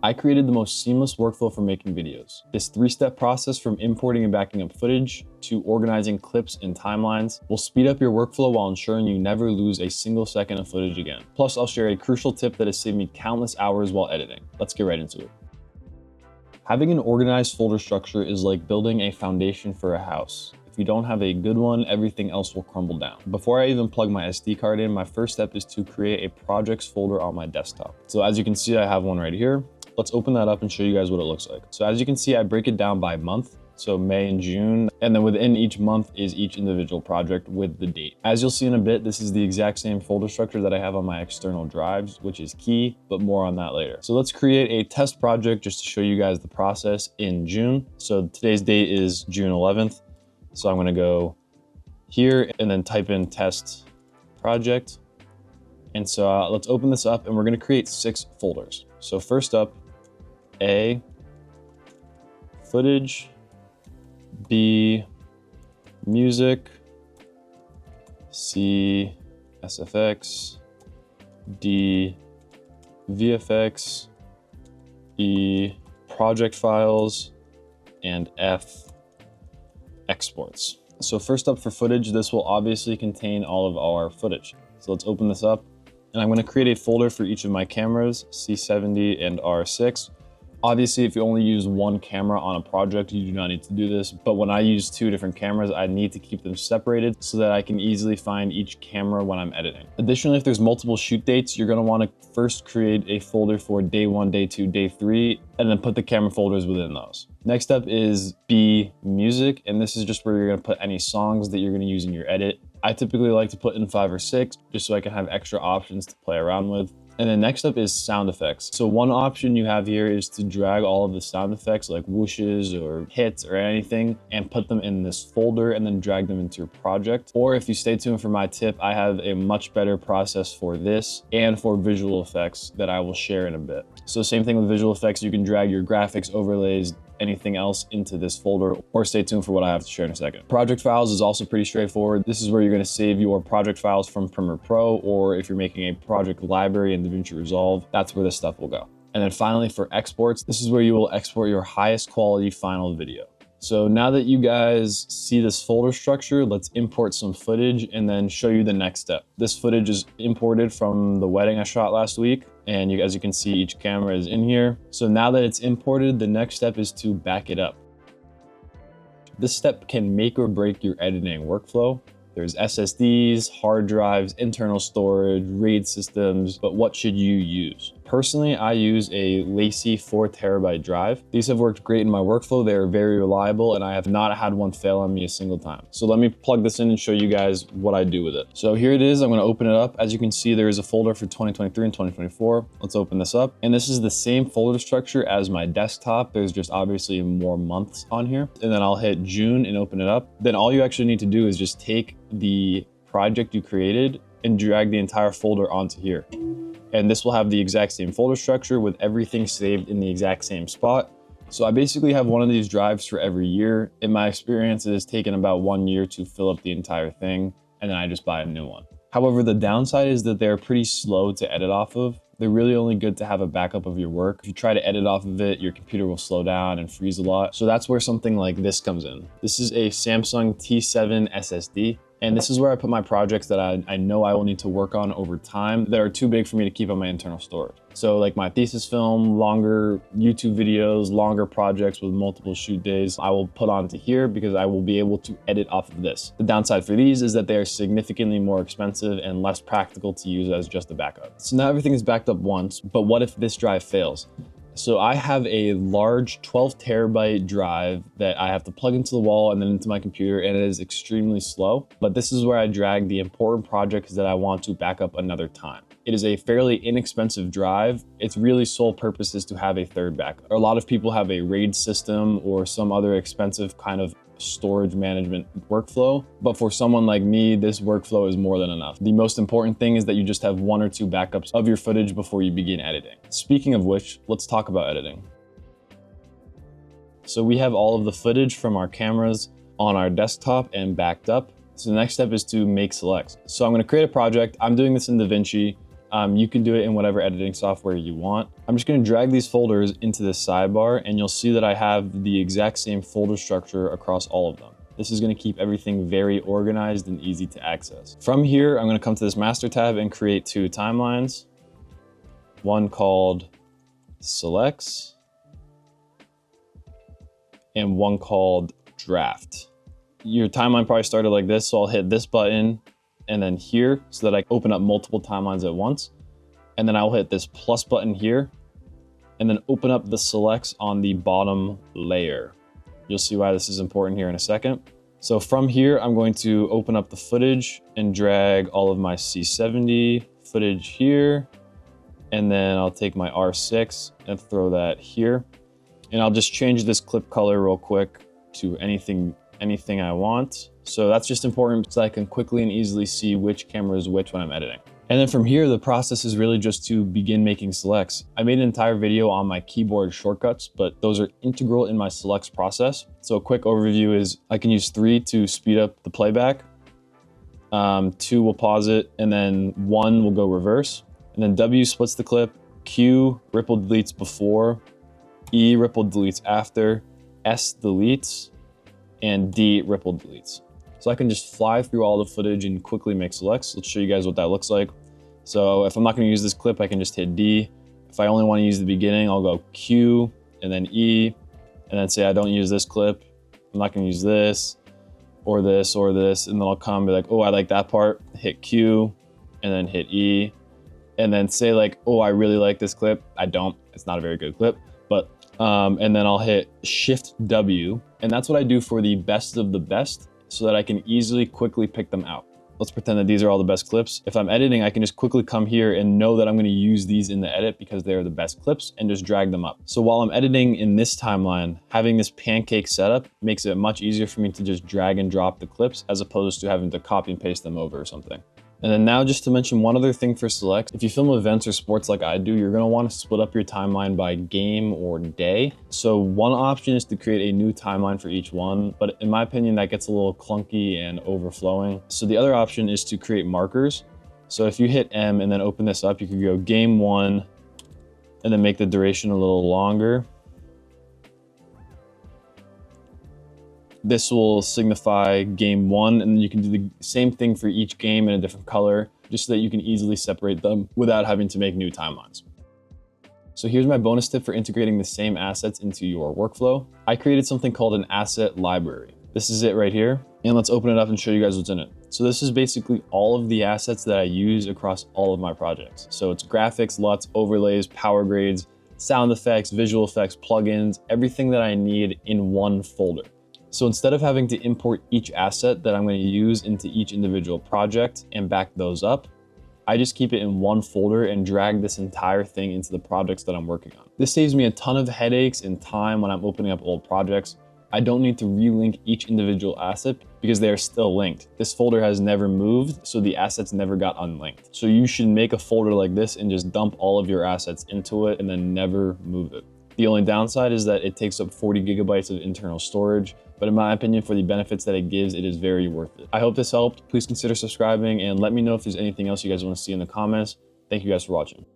I created the most seamless workflow for making videos. This 3-step process from importing and backing up footage to organizing clips and timelines will speed up your workflow while ensuring you never lose a single second of footage again. Plus, I'll share a crucial tip that has saved me countless hours while editing. Let's get right into it. Having an organized folder structure is like building a foundation for a house. If you don't have a good one, everything else will crumble down. Before I even plug my SD card in, my first step is to create a projects folder on my desktop. So as you can see, I have one right here. Let's open that up and show you guys what it looks like. So as you can see, I break it down by month. So May and June, and then within each month is each individual project with the date. As you'll see in a bit, this is the exact same folder structure that I have on my external drives, which is key, but more on that later. So let's create a test project just to show you guys the process in June. So today's date is June 11th. So I'm gonna go here and then type in test project. And so let's open this up and we're gonna create 6 folders. So first up, A, footage, B, music, C, SFX, D, VFX, E, project files, and F, exports. So first up for footage, this will obviously contain all of our footage. So let's open this up. And I'm going to create a folder for each of my cameras, C70 and R6. Obviously, if you only use one camera on a project, you do not need to do this. But when I use 2 different cameras, I need to keep them separated so that I can easily find each camera when I'm editing. Additionally, if there's multiple shoot dates, you're going to want to first create a folder for day 1, day 2, day 3, and then put the camera folders within those. Next up is B, music, and this is just where you're going to put any songs that you're going to use in your edit. I typically like to put in 5 or 6 just so I can have extra options to play around with. And then next up is sound effects. So one option you have here is to drag all of the sound effects like whooshes or hits or anything and put them in this folder and then drag them into your project. Or if you stay tuned for my tip, I have a much better process for this and for visual effects that I will share in a bit. So same thing with visual effects, you can drag your graphics, overlays, anything else into this folder, or stay tuned for what I have to share in a second. Project files is also pretty straightforward. This is where you're going to save your project files from Premiere Pro, or if you're making a project library in DaVinci Resolve, that's where this stuff will go. And then finally for exports, this is where you will export your highest quality final video. So now that you guys see this folder structure, let's import some footage and then show you the next step. This footage is imported from the wedding I shot last week. And as you can see, each camera is in here. So now that it's imported, the next step is to back it up. This step can make or break your editing workflow. There's SSDs, hard drives, internal storage, RAID systems, but what should you use? Personally, I use a Lacy 4TB drive. These have worked great in my workflow. They are very reliable and I have not had one fail on me a single time. So let me plug this in and show you guys what I do with it. So here it is, I'm gonna open it up. As you can see, there is a folder for 2023 and 2024. Let's open this up. And this is the same folder structure as my desktop. There's just obviously more months on here. And then I'll hit June and open it up. Then all you actually need to do is just take the project you created and drag the entire folder onto here. And this will have the exact same folder structure with everything saved in the exact same spot. So I basically have one of these drives for every year. In my experience, it has taken about 1 year to fill up the entire thing, and then I just buy a new one. However, the downside is that they're pretty slow to edit off of. They're really only good to have a backup of your work. If you try to edit off of it, your computer will slow down and freeze a lot. So that's where something like this comes in. This is a Samsung T7 SSD. And this is where I put my projects that I know I will need to work on over time that are too big for me to keep on my internal storage. So like my thesis film, longer YouTube videos, longer projects with multiple shoot days, I will put onto here because I will be able to edit off of this. The downside for these is that they are significantly more expensive and less practical to use as just a backup. So now everything is backed up once, but what if this drive fails? So I have a large 12TB drive that I have to plug into the wall and then into my computer, and it is extremely slow. But this is where I drag the important projects that I want to back up another time. It is a fairly inexpensive drive. Its really sole purpose is to have a third backup. A lot of people have a RAID system or some other expensive kind of storage management workflow. But for someone like me, this workflow is more than enough. The most important thing is that you just have 1 or 2 backups of your footage before you begin editing. Speaking of which, let's talk about editing. So we have all of the footage from our cameras on our desktop and backed up. So the next step is to make selects. So I'm going to create a project. I'm doing this in DaVinci. You can do it in whatever editing software you want. I'm just gonna drag these folders into this sidebar, and you'll see that I have the exact same folder structure across all of them. This is gonna keep everything very organized and easy to access. From here, I'm gonna come to this master tab and create 2 timelines. One called selects and one called draft. Your timeline probably started like this, so I'll hit this button and then here so that I open up multiple timelines at once. And then I'll hit this plus button here and then open up the selects on the bottom layer. You'll see why this is important here in a second. So from here, I'm going to open up the footage and drag all of my C70 footage here. And then I'll take my R6 and throw that here. And I'll just change this clip color real quick to anything I want. So that's just important so I can quickly and easily see which camera is which when I'm editing. And then from here, the process is really just to begin making selects. I made an entire video on my keyboard shortcuts, but those are integral in my selects process. So a quick overview is I can use 3 to speed up the playback, 2 will pause it, and then 1 will go reverse. And then W splits the clip, Q ripple deletes before, E ripple deletes after, S deletes, and D ripple deletes. So I can just fly through all the footage and quickly make selects. Let's show you guys what that looks like. So if I'm not gonna use this clip, I can just hit D. If I only wanna use the beginning, I'll go Q and then E, and then say I don't use this clip. I'm not gonna use this, or this, or this, and then I'll come and be like, oh, I like that part, hit Q, and then hit E, and then say like, oh, I really like this clip. I don't, it's not a very good clip, but, and then I'll hit Shift W, and that's what I do for the best of the best so that I can easily, quickly pick them out. Let's pretend that these are all the best clips. If I'm editing, I can just quickly come here and know that I'm gonna use these in the edit because they're the best clips and just drag them up. So while I'm editing in this timeline, having this pancake setup makes it much easier for me to just drag and drop the clips as opposed to having to copy and paste them over or something. And then now just to mention one other thing for selects, if you film events or sports like I do, you're gonna wanna split up your timeline by game or day. So one option is to create a new timeline for each one, but in my opinion, that gets a little clunky and overflowing. So the other option is to create markers. So if you hit M and then open this up, you could go game 1 and then make the duration a little longer. This will signify game 1, and you can do the same thing for each game in a different color, just so that you can easily separate them without having to make new timelines. So here's my bonus tip for integrating the same assets into your workflow. I created something called an asset library. This is it right here, and let's open it up and show you guys what's in it. So this is basically all of the assets that I use across all of my projects. So it's graphics, LUTs, overlays, power grades, sound effects, visual effects, plugins, everything that I need in one folder. So instead of having to import each asset that I'm going to use into each individual project and back those up, I just keep it in one folder and drag this entire thing into the projects that I'm working on. This saves me a ton of headaches and time when I'm opening up old projects. I don't need to relink each individual asset because they are still linked. This folder has never moved, so the assets never got unlinked. So you should make a folder like this and just dump all of your assets into it and then never move it. The only downside is that it takes up 40 gigabytes of internal storage, but in my opinion, for the benefits that it gives, it is very worth it. I hope this helped. Please consider subscribing and let me know if there's anything else you guys want to see in the comments. Thank you guys for watching.